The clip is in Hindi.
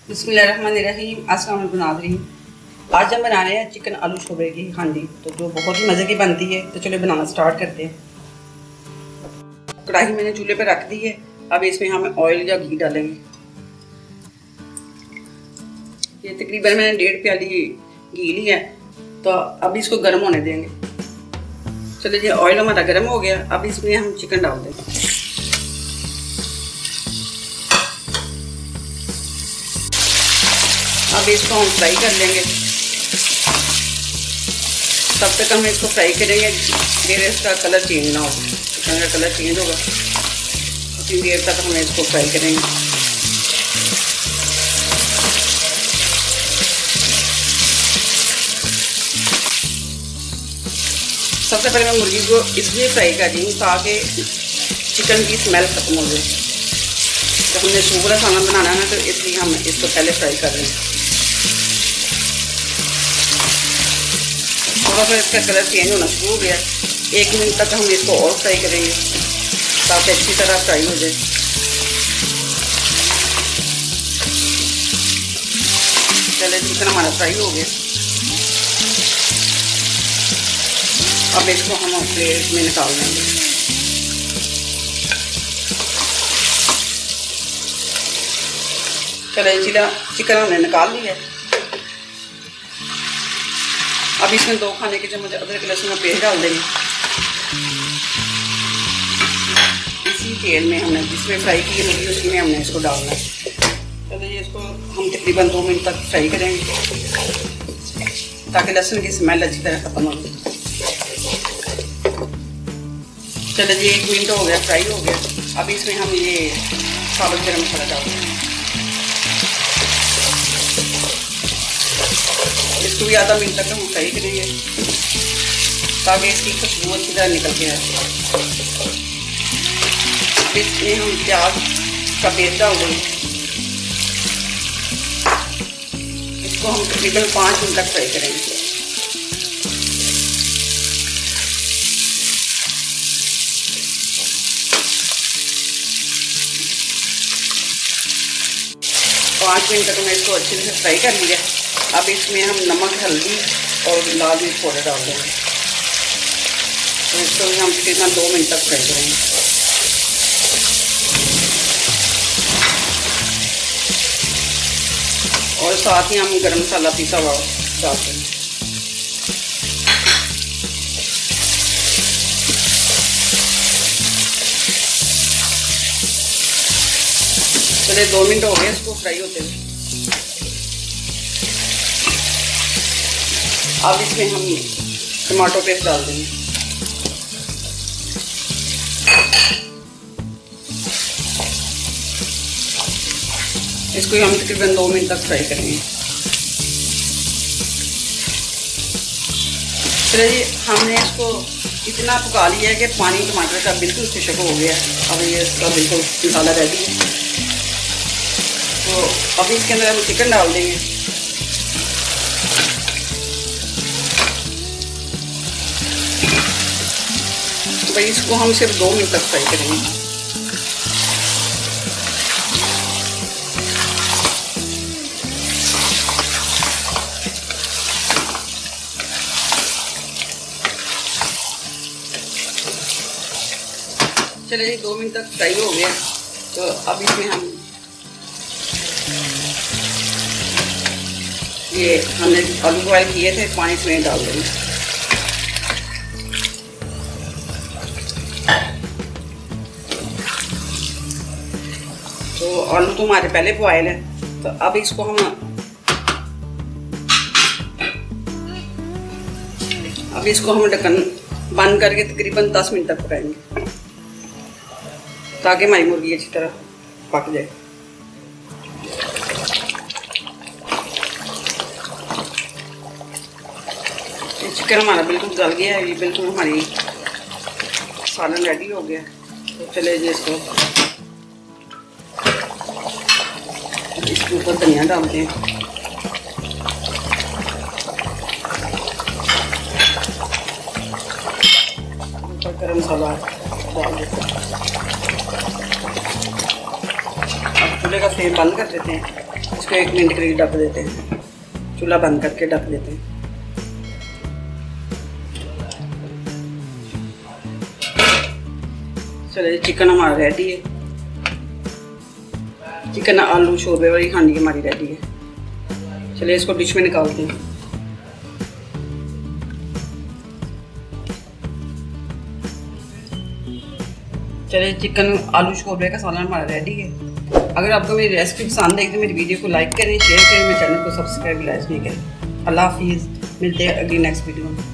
बिस्मिल्लाहिर्रहमानिर्रहीम। अस्सलाम वालेकुम नाज़रीन। आज हम बना रहे हैं चिकन आलू शोरबे की हांडी, तो जो बहुत ही मज़े की बनती है। तो चलो बनाना स्टार्ट करते हैं। कढ़ाई मैंने चूल्हे पे रख दी है। अब इसमें हम ऑयल या घी डालेंगे। ये तकरीबन मैंने 1.5 प्याली घी ली है, तो अब इसको गर्म होने देंगे। चलिए जी, ऑयल हमारा गर्म हो गया। अब इसमें हम चिकन डाल देंगे। अब इसको हम फ्राई कर लेंगे। तब तक हम इसको फ्राई करेंगे देर इसका कलर चेंज ना हो। चिकन का कलर चेंज होगा, उतनी देर तक हम इसको फ्राई करेंगे। सबसे पहले मैं मुर्गी को इसलिए फ्राई कर रही हूँ ताकि चिकन की स्मेल खत्म हो जाए। जब हमने सूप वाला खाना बनाना है ना, तो इसलिए हम इसको पहले फ्राई कर रहे हैं। थोड़ा सा इसका कलर चेंज होना शुरू हो गया। 1 मिनट तक हम इसको और फ्राई करेंगे ताकि अच्छी तरह फ्राई हो जाए। चलिए, चिकन हमारा फ्राई हो गया। अब इसको हम प्लेट में निकाल देंगे। चलिए, चिकन हमने निकाल लिया। अब इसमें 2 खाने के चम्मच अदरक लहसुन का पेस्ट डाल देंगे। इसी तेल में हमने जिसमें फ्राई की मुर्गी उसी में हमने इसको डालना है। चलिए, इसको हम तकरीबन 2 मिनट तक फ्राई करेंगे ताकि लहसुन की स्मेल अच्छी तरह खत्म हो जाए। चलिए जी, 1 मिनट हो गया, फ्राई हो गया। अब इसमें हम ये साबुत गरम मसाला डाल देंगे। इसको भी आधा मिनट तक हम फ्राई करेंगे ताकि इसकी खुशबू अच्छी तरह निकल के आए। इसमें हम प्याज का पेस्ट डाल देंगे। इसको हम तकरीबन 5 मिनट तक फ्राई करेंगे। पाँच मिनट तक मैं इसको अच्छे से फ्राई कर लिया। अब इसमें हम नमक, हल्दी और लाल मिर्च पाउडर डाल देंगे। तो इसको भी हम तकरीबन 2 मिनट तक फ्राई करेंगे। और साथ ही हम गरम मसाला पीसा हुआ डाल देंगे। चलिए, 2 मिनट हो गए इसको फ्राई होते हुए। अब इसमें हम टमाटो पेस्ट डाल देंगे। इसको हम तकरीबन 2 मिनट तक फ्राई करेंगे। चलिए, हमने इसको इतना पका लिया है कि पानी टमाटर का बिल्कुल खुश्क हो गया है। अब ये इसका बिल्कुल मसाला रेडी है। तो अब इसके अंदर हम चिकन डाल देंगे। भाई, इसको हम सिर्फ 2 मिनट तक फ्राई करेंगे। चलिए, 2 मिनट तक फ्राई हो गया। तो अब इसमें हम ये हमने आलू बॉयल किए थे, पानी इसमें डाल देंगे। तो आलू तो हमारे पहले बॉयल है। तो अब इसको हम ढक्कन बंद करके तकरीबन 10 मिनट तक पकाएंगे ताकि हमारी मुर्गी अच्छी तरह पक जाए। ये चिकन हमारा बिल्कुल गल गया है। ये बिल्कुल हमारी सालन रेडी हो गया। तो चले जी, इसके ऊपर धनिया डालते हैं। ऊपर गरम मसाला डाल देते हैं। अब चूल्हे का फ्लेम बंद कर देते हैं। इसको 1 मिनट के लिए ढक देते हैं, चूल्हा बंद करके ढक देते हैं। चलिए चिकन हमारा रेडी है। चिकन आलू शोरबे वाली हांडी हमारी रेडी है। चलिए इसको डिश में निकालते हैं। चलिए चिकन आलू शोरबे का सालन हमारा रेडी है। अगर आपको मेरी रेसिपी पसंद है तो मेरी वीडियो को लाइक करें, शेयर करें, मेरे चैनल को सब्सक्राइब लाइक नहीं करें। अल्लाह हाफिज़, मिलते हैं अगली नेक्स्ट वीडियो में।